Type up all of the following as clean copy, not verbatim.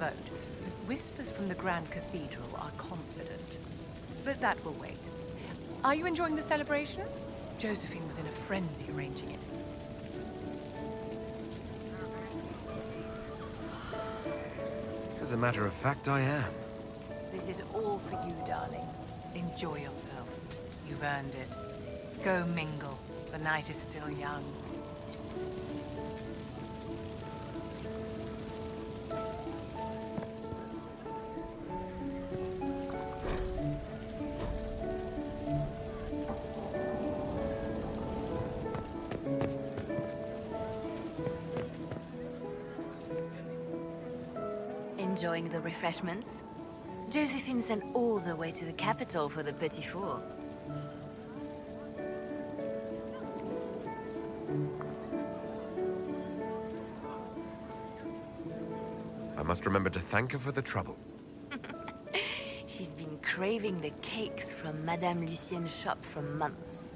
vote. The whispers from the Grand Cathedral are confident. But that will wait. Are you enjoying the celebration? Josephine was in a frenzy arranging it. As a matter of fact, I am. This is all for you, darling. Enjoy yourself. You've earned it. Go mingle. The night is still young. Enjoying the refreshments? Josephine sent all the way to the capital for the petit four. I must remember to thank her for the trouble. She's been craving the cakes from Madame Lucien's shop for months.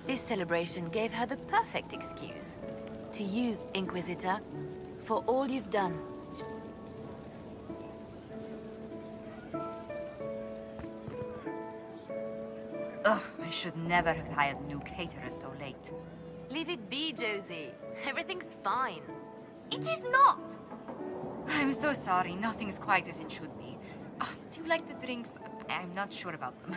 This celebration gave her the perfect excuse. To you, Inquisitor, for all you've done. Ugh, I should never have hired a new caterer so late. Leave it be, Josie. Everything's fine. It is not! I'm so sorry, nothing's quite as it should be. Do you like the drinks? I'm not sure about them.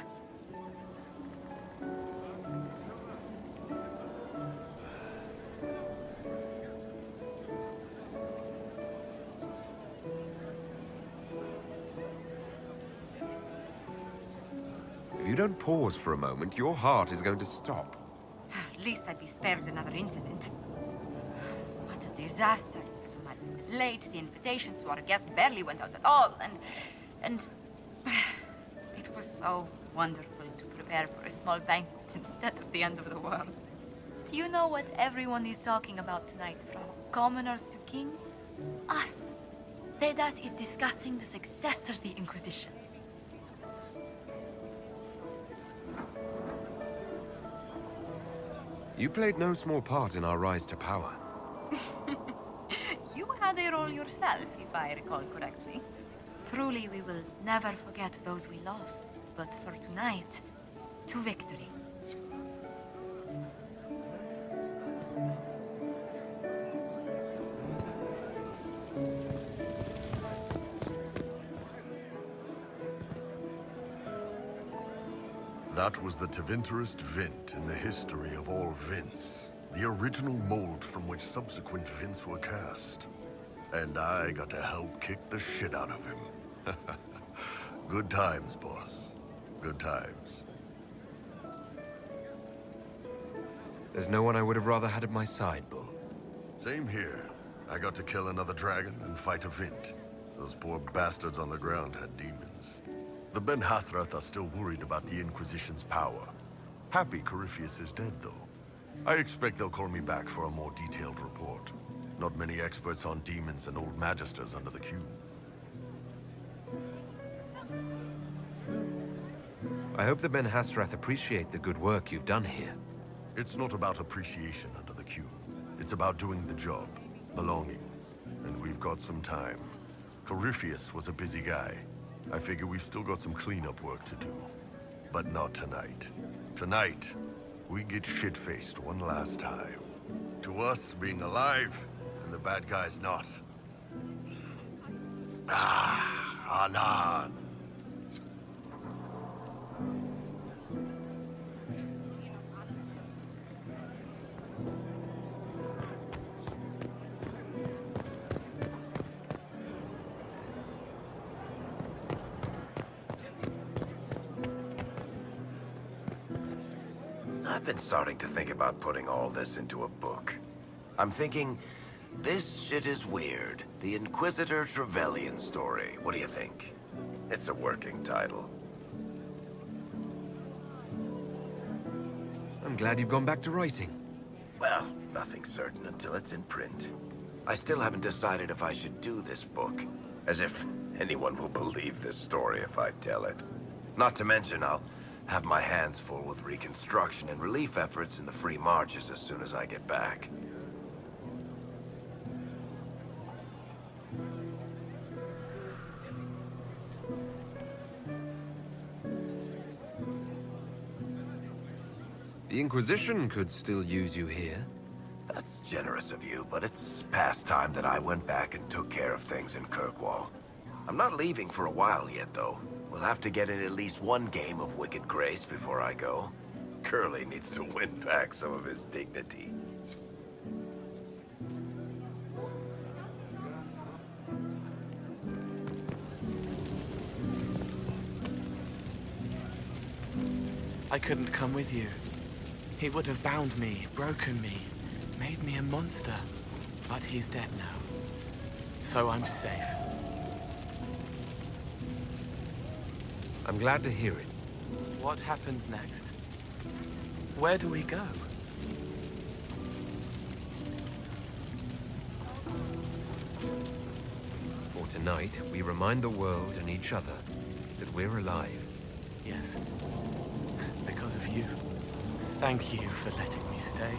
If you don't pause for a moment, your heart is going to stop. At least I'd be spared another incident. What a disaster. So my was late, the invitation to our guests barely went out at all, and it was so wonderful to prepare for a small banquet instead of the end of the world. Do you know what everyone is talking about tonight, from commoners to kings? Us. Tedas is discussing the success of the Inquisition. You played no small part in our rise to power. You had a role yourself, if I recall correctly. Truly, we will never forget those we lost. But for tonight, to victory. That was the Tevinterest Vint in the history of all Vints. The original mold from which subsequent Vints were cast. And I got to help kick the shit out of him. Good times, boss. Good times. There's no one I would have rather had at my side, Bull. Same here. I got to kill another dragon and fight a Vint. Those poor bastards on the ground had demons. The Ben Hathrath are still worried about the Inquisition's power. Happy Corypheus is dead, though. I expect they'll call me back for a more detailed report. Not many experts on demons and old magisters under the cube. I hope the Ben Hathrath appreciate the good work you've done here. It's not about appreciation under the cube. It's about doing the job, belonging. And we've got some time. Corypheus was a busy guy. I figure we've still got some cleanup work to do. But not tonight. Tonight, we get shit-faced one last time. To us, being alive, and the bad guys not. Anan. I've been starting to think about putting all this into a book. I'm thinking, this shit is weird. The Inquisitor Trevelyan story. What do you think? It's a working title. I'm glad you've gone back to writing. Well, nothing's certain until it's in print. I still haven't decided if I should do this book. As if anyone will believe this story if I tell it. Not to mention, I'll have my hands full with reconstruction and relief efforts in the free marches as soon as I get back. The Inquisition could still use you here. That's generous of you, but it's past time that I went back and took care of things in Kirkwall. I'm not leaving for a while yet, though. We'll have to get in at least one game of Wicked Grace before I go. Curly needs to win back some of his dignity. I couldn't come with you. He would have bound me, broken me, made me a monster. But he's dead now. So I'm safe. I'm glad to hear it. What happens next? Where do we go? For tonight, we remind the world and each other that we're alive. Yes. Because of you. Thank you for letting me stay.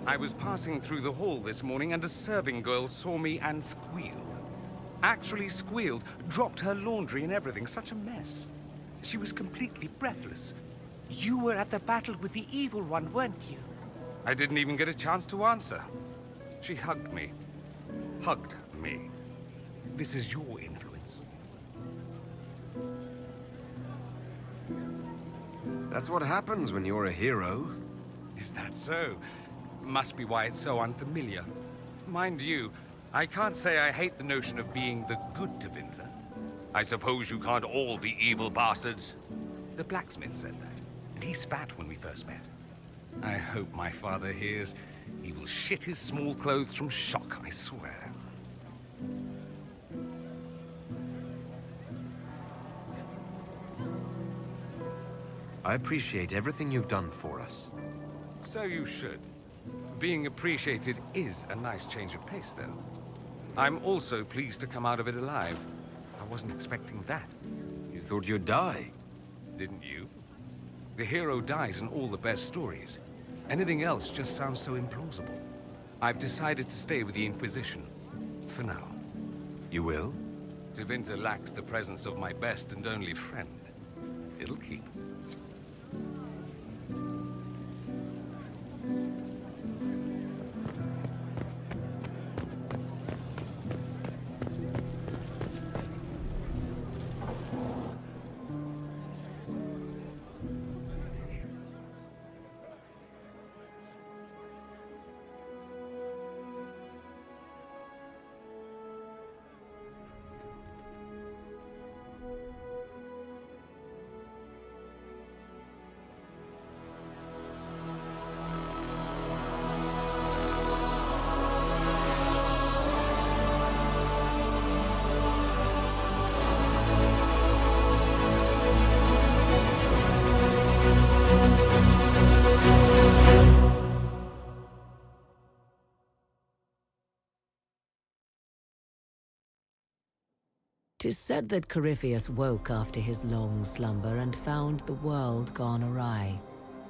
I was passing through the hall this morning and a serving girl saw me and squealed. Actually squealed, dropped her laundry and everything. Such a mess. She was completely breathless. You were at the battle with the evil one, weren't you? I didn't even get a chance to answer. She hugged me. Hugged me. This is your influence. That's what happens when you're a hero. Is that so? Must be why it's so unfamiliar. Mind you, I can't say I hate the notion of being the good Tevinter. I suppose you can't all be evil bastards. The blacksmith said that, and he spat when we first met. I hope my father hears. He will shit his small clothes from shock, I swear. I appreciate everything you've done for us. So you should. Being appreciated is a nice change of pace, though. I'm also pleased to come out of it alive. I wasn't expecting that. You thought you'd die. Didn't you? The hero dies in all the best stories. Anything else just sounds so implausible. I've decided to stay with the Inquisition. For now. You will? Tevinter lacks the presence of my best and only friend. It'll keep. Tis said that Corypheus woke after his long slumber and found the world gone awry.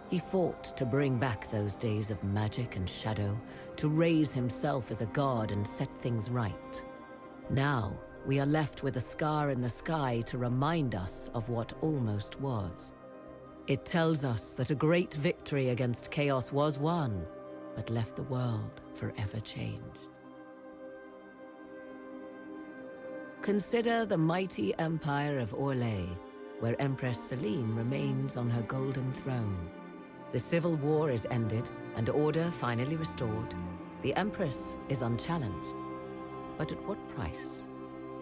He fought to bring back those days of magic and shadow, to raise himself as a god and set things right. Now, we are left with a scar in the sky to remind us of what almost was. It tells us that a great victory against chaos was won, but left the world forever changed. Consider the mighty empire of Orlais, where Empress Celine remains on her golden throne. The civil war is ended and order finally restored. The Empress is unchallenged. But at what price?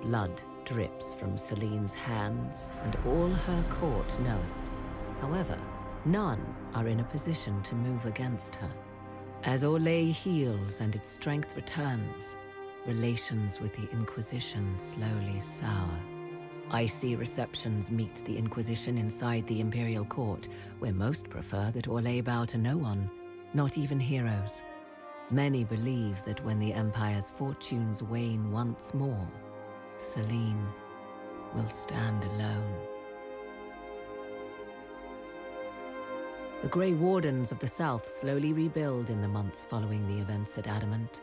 Blood drips from Celine's hands, and all her court know it. However, none are in a position to move against her. As Orlais heals and its strength returns, relations with the Inquisition slowly sour. Icy receptions meet the Inquisition inside the Imperial Court, where most prefer that Orlais bow to no one, not even heroes. Many believe that when the Empire's fortunes wane once more, Celine will stand alone. The Grey Wardens of the South slowly rebuild in the months following the events at Adamant.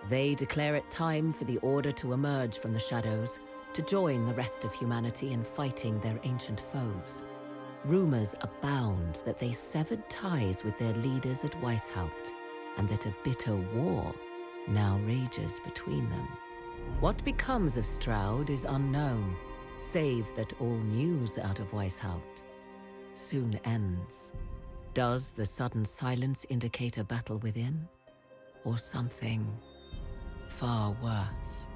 They declare it time for the Order to emerge from the shadows, to join the rest of humanity in fighting their ancient foes. Rumors abound that they severed ties with their leaders at Weishaupt, and that a bitter war now rages between them. What becomes of Stroud is unknown, save that all news out of Weishaupt soon ends. Does the sudden silence indicate a battle within, or something far worse?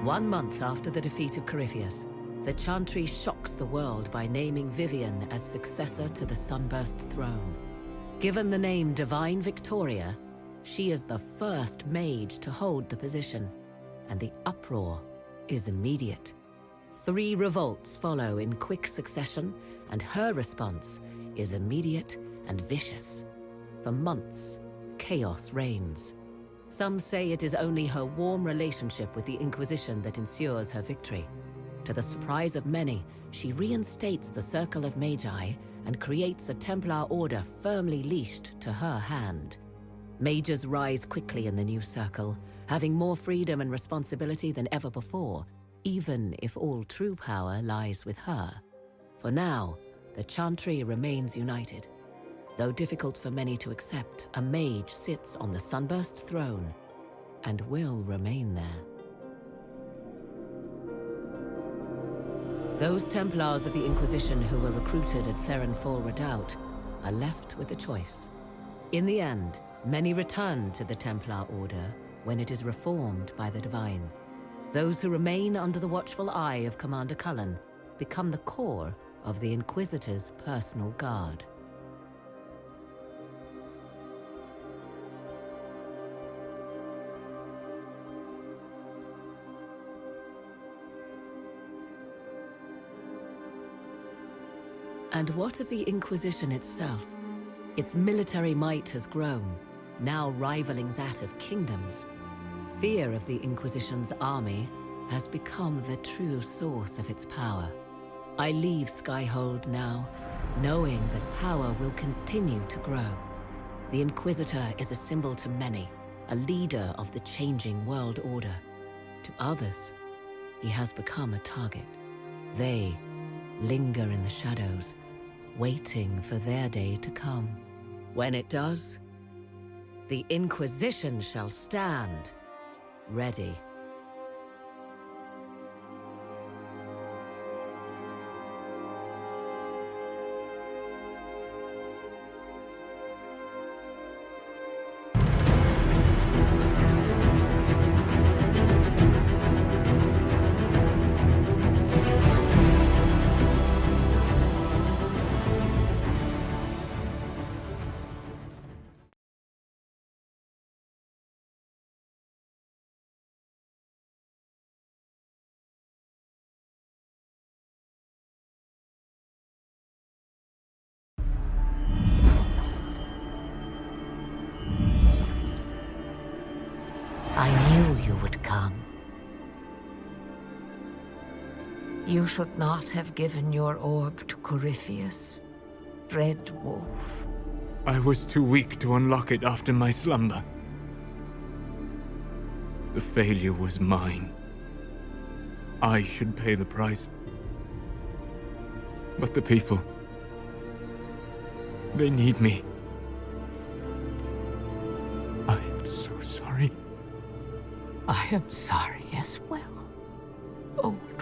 1 month after the defeat of Corypheus, the Chantry shocks the world by naming Vivian as successor to the Sunburst throne. Given the name Divine Victoria, she is the first mage to hold the position, and the uproar is immediate. 3 revolts follow in quick succession, and her response is immediate and vicious. For months, chaos reigns. Some say it is only her warm relationship with the Inquisition that ensures her victory. To the surprise of many, she reinstates the Circle of Magi and creates a Templar order firmly leashed to her hand. Mages rise quickly in the new circle, having more freedom and responsibility than ever before, even if all true power lies with her. For now, the Chantry remains united. Though difficult for many to accept, a mage sits on the Sunburst throne and will remain there. Those Templars of the Inquisition who were recruited at Therenfall Redoubt are left with a choice. In the end, many return to the Templar Order when it is reformed by the Divine. Those who remain under the watchful eye of Commander Cullen become the core of the Inquisitor's personal guard. And what of the Inquisition itself? Its military might has grown, now rivaling that of kingdoms. Fear of the Inquisition's army has become the true source of its power. I leave Skyhold now, knowing that power will continue to grow. The Inquisitor is a symbol to many, a leader of the changing world order. To others, he has become a target. They linger in the shadows, waiting for their day to come. When it does, the Inquisition shall stand ready. I knew you would come. You should not have given your orb to Corypheus, Red Wolf. I was too weak to unlock it after my slumber. The failure was mine. I should pay the price. But the people... they need me. I am so sorry. I am sorry as well, old